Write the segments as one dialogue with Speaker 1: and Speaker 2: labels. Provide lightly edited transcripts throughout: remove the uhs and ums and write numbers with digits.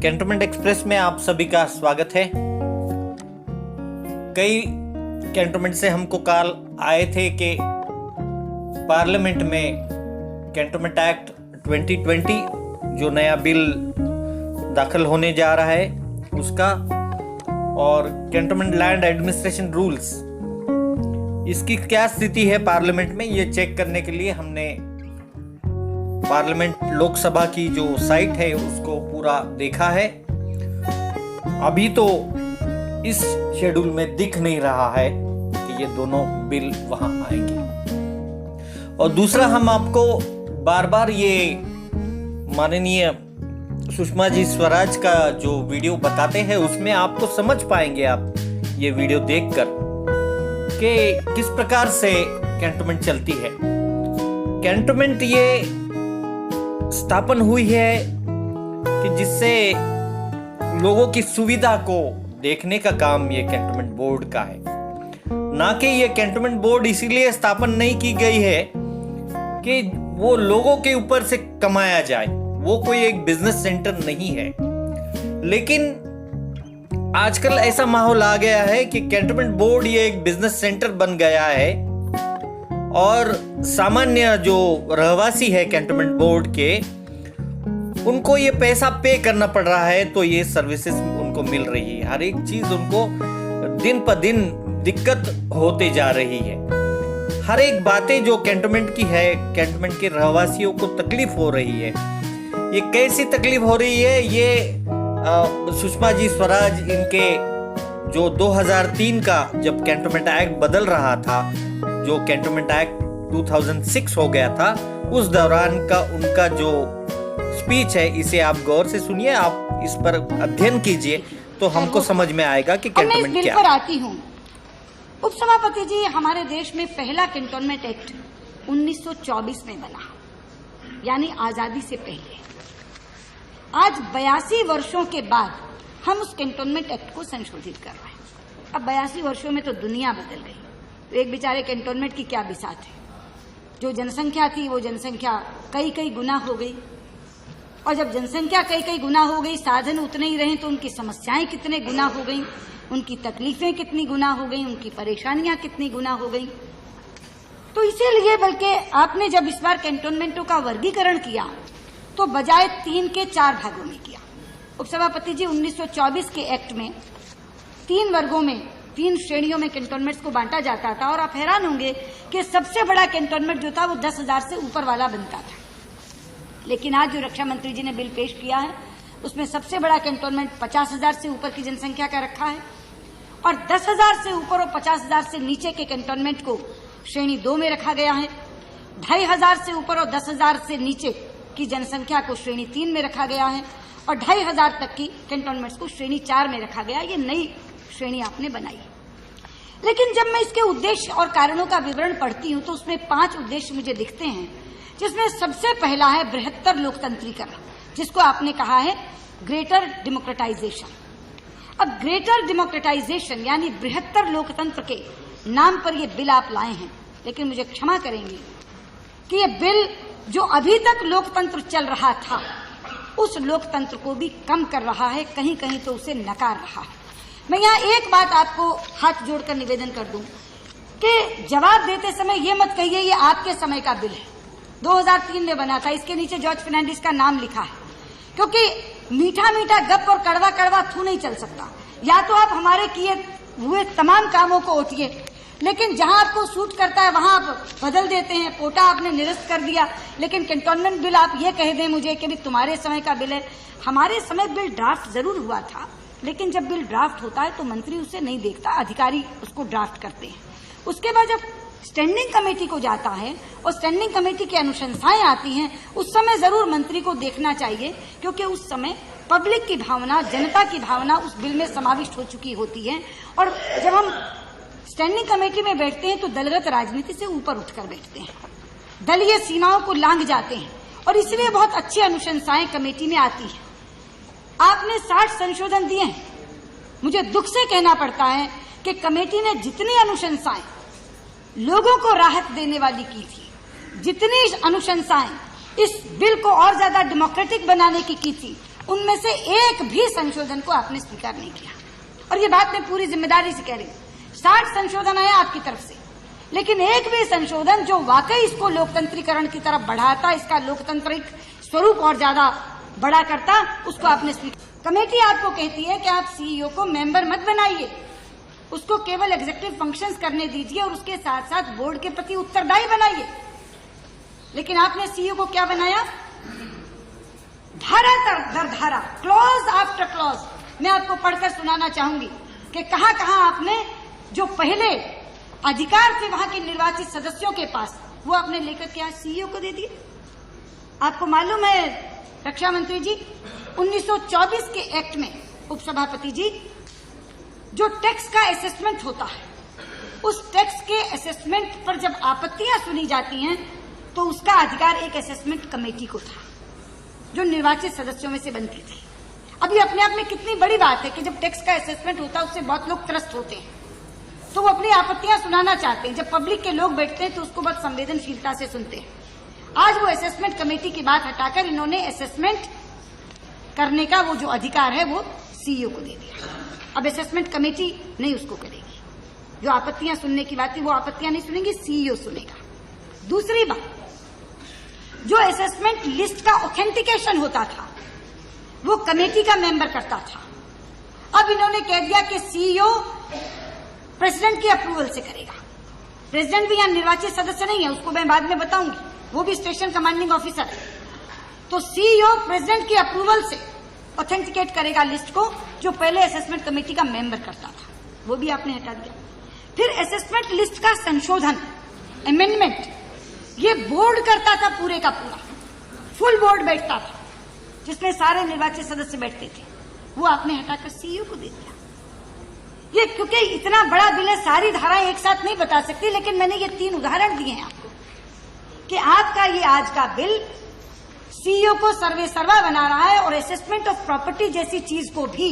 Speaker 1: Cantonment express में आप सभी का स्वागत है। कई कैंटोनमेंट से हमको कॉल आए थे कि पार्लियामेंट में कैंटोनमेंट एक्ट 2020 जो नया बिल दाखिल होने जा रहा है उसका और कैंटोनमेंट लैंड एडमिनिस्ट्रेशन रूल्स, इसकी क्या स्थिति है पार्लियामेंट में, ये चेक करने के लिए हमने पार्लियामेंट लोकसभा की जो साइट है उसको पूरा देखा है। अभी तो इस शेड्यूल में दिख नहीं रहा है कि ये दोनों बिल वहां आएंगे। और दूसरा, हम आपको बार बार ये माननीय सुषमा जी स्वराज का जो वीडियो बताते हैं उसमें आपको समझ पाएंगे आप ये वीडियो देखकर कि किस प्रकार से कैंटोनमेंट चलती है। कैंटोनमेंट ये स्थापन हुई है कि जिससे लोगों की सुविधा को देखने का काम ये कैंटोनमेंट बोर्ड का है, ना कि ये कैंटोनमेंट बोर्ड इसीलिए स्थापन नहीं की गई है कि वो लोगों के ऊपर से कमाया जाए। वो कोई एक बिजनेस सेंटर नहीं है। लेकिन आजकल ऐसा माहौल आ गया है कि कैंटोनमेंट बोर्ड ये एक बिजनेस सेंटर बन गया है और सामान्य जो रहवासी है कैंटोनमेंट बोर्ड के, उनको ये पैसा पे करना पड़ रहा है तो ये सर्विसेज उनको मिल रही है। हर एक चीज उनको दिन पर दिन दिक्कत होते जा रही है। हर एक बातें जो कैंटोनमेंट की है, कैंटोनमेंट के रहवासियों को तकलीफ हो रही है। ये कैसी तकलीफ हो रही है, ये सुषमा जी स्वराज इनके जो 2003 का जब कैंटोनमेंट एक्ट बदल रहा था, जो कैंटोनमेंट एक्ट 2006 हो गया था, उस दौरान का उनका जो स्पीच है, इसे आप गौर से सुनिए, आप इस पर अध्ययन कीजिए तो हमको समझ में आएगा कि कैंटोनमेंट क्या है।
Speaker 2: पर आती हूँ उपसभापति जी, हमारे देश में पहला कैंटोनमेंट एक्ट 1924 में बना, यानी आजादी से पहले। आज 82 वर्षों के बाद हम उस कैंटोनमेंट एक्ट को संशोधित कर रहे हैं। अब 82 वर्षों में तो दुनिया बदल गई। तो एक बेचारे कैंटोनमेंट की क्या बिसात है। जो जनसंख्या थी वो जनसंख्या कई कई गुना हो गई, और जब जनसंख्या कई कई गुना हो गई, साधन उतने ही रहे तो उनकी समस्याएं कितने गुना हो गई, उनकी तकलीफें कितनी गुना हो गई, उनकी परेशानियां कितनी गुना हो गई। तो इसीलिए बल्कि आपने जब इस बार कैंटोनमेंटों का वर्गीकरण किया तो बजाय 3 के 4 भागों में किया। उपसभापति जी, 1924 के एक्ट में 3 वर्गों में, 3 श्रेणियों में कैंटोनमेंट्स को बांटा जाता था। और आप हैरान होंगे कि सबसे बड़ा कैंटोनमेंट जो था वो 10,000 से ऊपर वाला बनता था। लेकिन आज जो रक्षा मंत्री जी ने बिल पेश किया है उसमें सबसे बड़ा कैंटोनमेंट 50,000 से ऊपर की जनसंख्या का रखा है, और 10,000 से ऊपर और 50,000 से नीचे के कैंटोनमेंट को श्रेणी 2 में रखा गया है। 2,500 से ऊपर और 10,000 से नीचे की जनसंख्या को श्रेणी 3 में रखा गया है, और 2,500 तक की कैंटोनमेंट्स को श्रेणी 4 में रखा गया। ये नई श्रेणी आपने बनाई। लेकिन जब मैं इसके उद्देश्य और कारणों का विवरण पढ़ती हूं तो उसमें 5 उद्देश्य मुझे दिखते हैं, जिसमें सबसे पहला है बृहत्तर लोकतंत्रीकरण, जिसको आपने कहा है ग्रेटर डेमोक्रेटाइजेशन। अब ग्रेटर डेमोक्रेटाइजेशन यानी बृहत्तर लोकतंत्र के नाम पर ये बिल आप लाए हैं, लेकिन मुझे क्षमा करेंगे कि ये बिल जो अभी तक लोकतंत्र चल रहा था उस लोकतंत्र को भी कम कर रहा है, कहीं कहीं तो उसे नकार रहा है। मैं यहाँ एक बात आपको हाथ जोड़कर निवेदन कर दूं कि जवाब देते समय ये मत कहिए ये आपके समय का बिल है, 2003 में बना था, इसके नीचे जॉर्ज फर्नांडिस का नाम लिखा है, क्योंकि मीठा मीठा गप और कड़वा कड़वा थू नहीं चल सकता। या तो आप हमारे किए हुए तमाम कामों को ओटिए, लेकिन जहां आपको सूट करता है वहां आप बदल देते हैं। पोटा आपने निरस्त कर दिया, लेकिन कैंटोनमेंट बिल आप ये कह दें मुझे कि भी तुम्हारे समय का बिल है। हमारे समय बिल ड्राफ्ट जरूर हुआ था, लेकिन जब बिल ड्राफ्ट होता है तो मंत्री उसे नहीं देखता, अधिकारी उसको ड्राफ्ट करते हैं। उसके बाद जब स्टैंडिंग कमेटी को जाता है और स्टैंडिंग कमेटी की अनुशंसाएं आती हैं, उस समय जरूर मंत्री को देखना चाहिए, क्योंकि उस समय पब्लिक की भावना, जनता की भावना उस बिल में समाविष्ट हो चुकी होती है। और जब हम स्टैंडिंग कमेटी में बैठते हैं तो दलगत राजनीति से ऊपर उठकर बैठते हैं, दलीय सीमाओं को लांघ जाते हैं, और इसलिए बहुत अच्छी अनुशंसाएं कमेटी में आती हैं। आपने 60 संशोधन दिए हैं। मुझे दुख से कहना पड़ता है कि कमेटी ने जितनी अनुशंसाएं लोगों को राहत देने वाली की थी, जितनी अनुशंसाएं इस बिल को और ज्यादा डेमोक्रेटिक बनाने की थी, उनमें से एक भी संशोधन को आपने स्वीकार नहीं किया। और ये बात मैं पूरी जिम्मेदारी से कह रही हूँ। 60 संशोधन आए आपकी तरफ से, लेकिन एक भी संशोधन जो वाकई इसको लोकतंत्रीकरण की तरफ बढ़ाता, इसका लोकतांत्रिक स्वरूप और ज्यादा बड़ा करता, उसको आपने स्वीकार। कमेटी आपको कहती है कि आप सीईओ को मेंबर मत बनाइए, उसको केवल एग्जीक्यूटिव फंक्शंस करने दीजिए और उसके साथ साथ बोर्ड के प्रति उत्तरदायी बनाइए। लेकिन आपने सीईओ को क्या बनाया? धारा दर धारा, क्लॉज आफ्टर क्लॉज, मैं आपको पढ़कर सुनाना चाहूंगी कि कहां कहां आपने जो पहले अधिकार थे वहां के निर्वाचित सदस्यों के पास, वो आपने लेकर के आज सीईओ को दे दिए। आपको मालूम है रक्षा मंत्री जी, 1924 के एक्ट में उपसभापति जी, जो टैक्स का असेसमेंट होता है, उस टैक्स के असेसमेंट पर जब आपत्तियां सुनी जाती हैं तो उसका अधिकार एक असेसमेंट कमेटी को था, जो निर्वाचित सदस्यों में से बनती थी। अब ये अपने आप में कितनी बड़ी बात है कि जब टैक्स का असेसमेंट होता है उससे बहुत लोग त्रस्त होते हैं, तो वो अपनी आपत्तियां सुनाना चाहते हैं। जब पब्लिक के लोग बैठते हैं तो उसको बहुत संवेदनशीलता से सुनते हैं। आज वो असेसमेंट कमेटी की बात हटाकर इन्होंने असेसमेंट करने का वो जो अधिकार है वो सीईओ को दे दिया। अब असेसमेंट कमेटी नहीं उसको करेगी, जो आपत्तियां सुनने की बात थी वो आपत्तियां नहीं सुनेंगी, सीईओ सुनेगा। दूसरी बात, जो असेसमेंट लिस्ट का ऑथेंटिकेशन होता था वो कमेटी का मेंबर करता था। अब इन्होंने कह दिया कि सीईओ प्रेसिडेंट की अप्रूवल से करेगा। प्रेसिडेंट भी यहां निर्वाचित सदस्य नहीं है, उसको मैं बाद में बताऊंगी, वो भी स्टेशन कमांडिंग ऑफिसर है। तो सीईओ प्रेसिडेंट की अप्रूवल से ऑथेंटिकेट करेगा लिस्ट को, जो पहले असेसमेंट कमेटी का मेंबर करता था, वो भी आपने हटा दिया। फिर असेसमेंट लिस्ट का संशोधन, अमेंडमेंट, ये बोर्ड करता था, पूरे का पूरा फुल बोर्ड बैठता था जिसमें सारे निर्वाचित सदस्य बैठते थे, वो आपने हटाकर सीईओ को दे दिया। ये क्योंकि इतना बड़ा बिल है, सारी धाराएं एक साथ नहीं बता सकती, लेकिन मैंने ये 3 उदाहरण दिए हैं आपको कि आपका ये आज का बिल सीईओ को सर्वे सर्वा बना रहा है और असेसमेंट ऑफ प्रॉपर्टी जैसी चीज को भी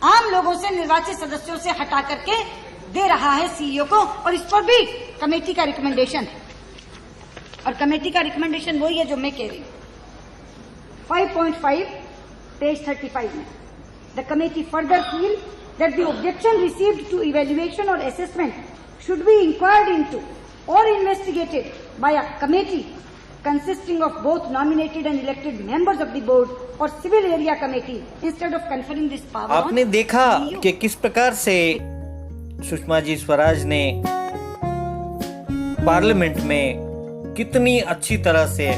Speaker 2: आम लोगों से, निर्वाचित सदस्यों से हटा करके दे रहा है सीईओ को, और इस पर भी कमेटी का रिकमेंडेशन है। और कमेटी का रिकमेंडेशन वही है जो मैं कह रही हूं, 5.5 पेज 35 में। The committee further feel that the objection received to evaluation or assessment should be inquired into or investigated by a committee consisting of both nominated and elected members of the board or civil area committee instead of conferring this power on
Speaker 1: आपने देखा
Speaker 2: CEO.
Speaker 1: कि किस प्रकार से सुषमा जी स्वराज ने parliament में कितनी अच्छी तरह से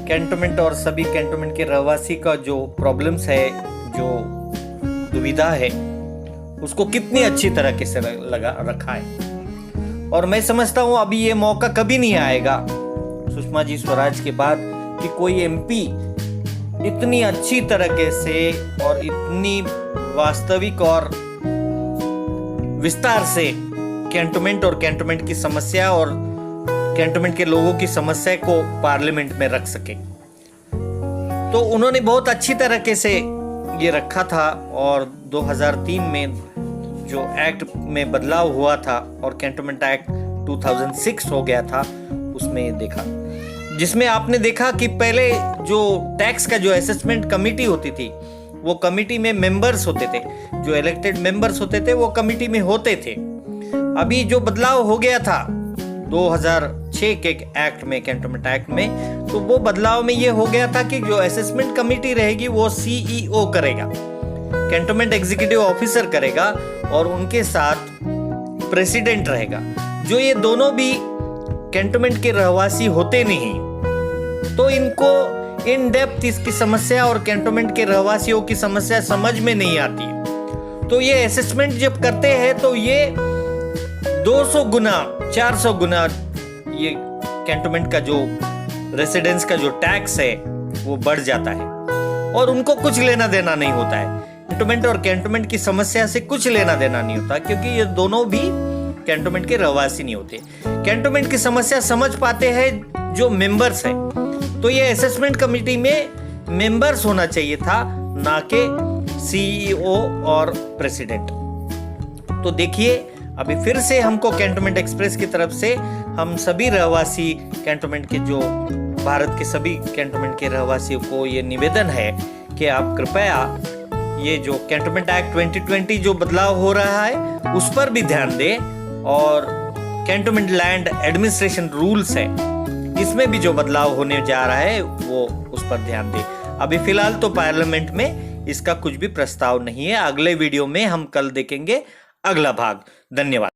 Speaker 1: कैंटोनमेंट और सभी कैंटोनमेंट के रहवासी का जो प्रॉब्लम्स है, जो दुविधा है, उसको कितनी अच्छी तरीके से लगा रखा है। और मैं समझता हूं अभी ये मौका कभी नहीं आएगा सुषमा जी स्वराज के बाद कि कोई एमपी इतनी अच्छी तरीके से और इतनी वास्तविक और विस्तार से कैंटोनमेंट और कैंटोनमेंट की समस्या और कैंटोनमेंट के लोगों की समस्या को पार्लियामेंट में रख सके। तो उन्होंने बहुत अच्छी तरीके से ये रखा था। और 2003 में जो एक्ट में बदलाव हुआ था और कैंटोनमेंट एक्ट 2006 हो गया था, उसमें देखा, जिसमें आपने देखा कि पहले जो टैक्स का जो असेसमेंट कमेटी होती थी, वो कमेटी में मेंबर्स होते थे, जो इलेक्टेड मेंबर्स होते थे वो कमेटी में होते थे। अभी जो बदलाव हो गया था 2006 के एक्ट में, कैंटोनमेंट एक्ट में, तो वो बदलाव में ये हो गया था कि जो असेसमेंट कमेटी रहेगी वो सीईओ करेगा, कैंटोनमेंट एग्जीक्यूटिव ऑफिसर करेगा, और उनके साथ प्रेसिडेंट रहेगा, जो ये दोनों भी कैंटोनमेंट के रहवासी होते नहीं। तो इनको इन डेप्थ इसकी समस्या और कैंटोनमेंट के रहवासियों की समस्या समझ में नहीं आती है। तो ये असेसमेंट जब करते हैं तो ये 200 गुना 400 गुना ये कैंटोनमेंट का जो रेसिडेंस का जो टैक्स है वो बढ़ जाता है, और उनको कुछ लेना देना नहीं होता है। कैंटोनमेंट और कैंटोनमेंट की समस्या से कुछ लेना देना नहीं होता, क्योंकि ये दोनों भी कैंटोनमेंट के रहवासी नहीं होते। कैंटोनमेंट की समस्या समझ पाते हैं जो मेंबर्स है। तो ये असेसमेंट कमेटी में मेंबर्स होना चाहिए था, ना कि सीईओ और प्रेसिडेंट। तो देखिए, अभी फिर से हमको कैंटोनमेंट एक्सप्रेस की तरफ से हम सभी रहवासी कैंटोनमेंट के जो भारत के सभी कैंटोनमेंट के रहवासियों को ये निवेदन है कि आप कृपया ये जो कैंटोनमेंट एक्ट 2020 जो बदलाव हो रहा है उस पर भी ध्यान दें और कैंटोनमेंट लैंड एडमिनिस्ट्रेशन रूल्स है इसमें भी जो बदलाव होने जा रहा है वो उस पर ध्यान दें। अभी फिलहाल तो पार्लियामेंट में इसका कुछ भी प्रस्ताव नहीं है। अगले वीडियो में हम कल देखेंगे अगला भाग। धन्यवाद।